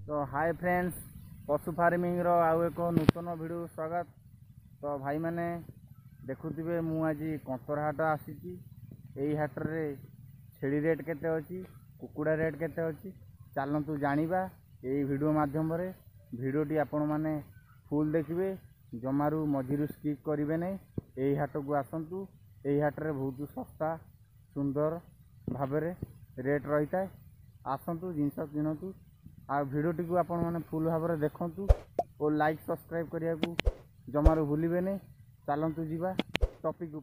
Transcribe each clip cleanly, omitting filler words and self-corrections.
तो hi friends, पशु farming रो आउ एक नूतन वीडियो स्वागत। तो भाई मैंने देखुथिबे मु आज कंतर हाट आसी। यही हाट रे छेली रेट केते अछि, कुकुड़ा रेट केते अछि, चलतु जानिबा यही वीडियो माध्यम रे। वीडियोटी आपण माने फुल देखिए, जमारू मझिरु स्किप करेंगे नहीं। यही हाट को आसतु। यही हाट रे बहुत सस्ता सुंदर भाव रेट रही है। आसतु जिनस किणतु। आ भिडटी को आपण मैंने फुल भाव में देखु और लाइक सब्सक्राइब करने को जमारू भूलिए नहीं। चलतु जीवा टॉपिक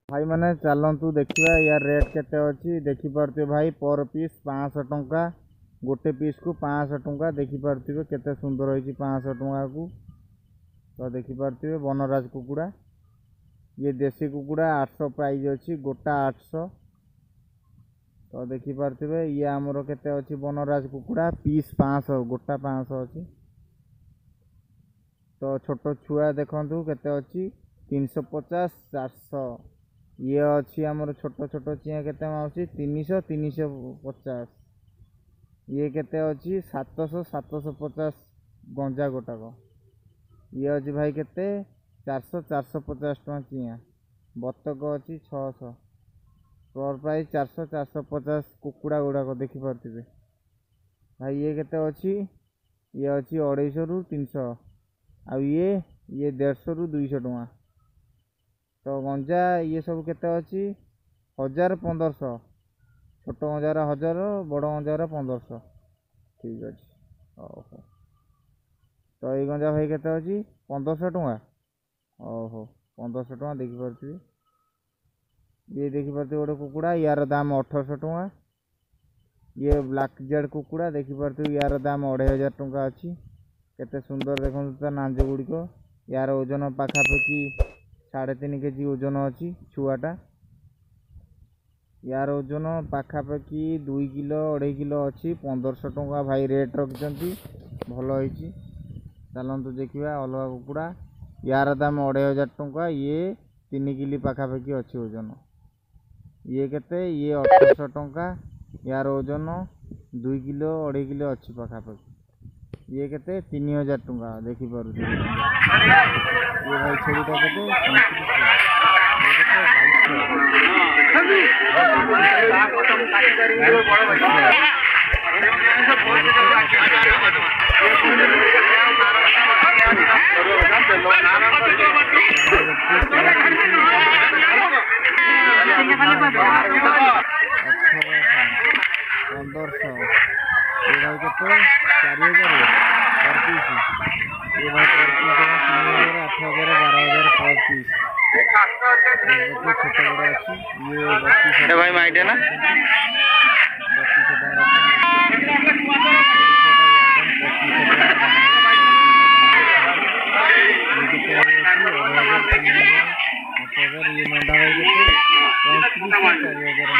भाई मैंने चलतु देखा यार रेट केते अच्छी देखिपे भाई। पर पीस 500 टंका, गोटे पीस को 500 टंका। देखिपे केते सुंदर होती 500 टंका को। तो देखिपे बनराज कुकुड़ा, ये देसी कुकुड़ा 800 प्राइज अच्छी, गोटा 800। तो देखिपे ये आमर केते अच्छी बनराज कुकुड़ा पीस 500, गोटा 500 अच्छी। तो छोट छुआ देखु केते अच्छी 350 400। ये अच्छी आमर छोट छोट चिया केते अच्छी 300 350। ये केते अच्छी 700 750 गंजा गोटाक। ये अच्छी भाई केते 400 450 टका चिया। बतक अच्छी 600। पर प्राइस 400 450 कुकुड़ा गुड़ाक देखिपे भाई। ये केते अच्छी, ये अच्छी 250 रु 300। आ ये 150 रु 200 टका। तो गंजा ये सब केते अच्छी 1000 1500। छोट गंजार 1000, बड़ गंजार 1500। ठीक अच्छे। ओहो, तो ये गंजा भाई केते अच्छी 1500 टका। ओहो 1500 टका देखिपे। ये देखिपे गोटे कुकुड़ा, यार दाम 1800 टका। ये ब्लैक जेड कुकुड़ा देखिपे, यार दाम 2500 टका अच्छी। केते सुंदर देखो नांज गुड़िक। यार ओजन पाखापाखि 3.5 केजी ओजन अच्छी छुआटा। यार ओजन पाखापाखि 2 किलो 2.5 किलो अच्छी। 1500 टका भाई रेट रखिंट। भल होती। चलतु देखा अलग कुकुड़ा। यार दाम 2500 टका। ये 3 किलो पाखापाखि अच्छी ओजन। ये केते, ये 1800 टका। यार ओजन 2 किलो 2.5 किलो अच्छी पाखापाखि। ये केते 3000 टका देखिपुर। ये भाई छेड़ीटा केते 1500। ये भाई केते 4000 पर पीस। ये भाई पर पीस 3000 8000 12000 पर पीस। छोट बड़ा अच्छी। ये भाई माइटे ना 3200 ये मेढा भाई केते 3500 4000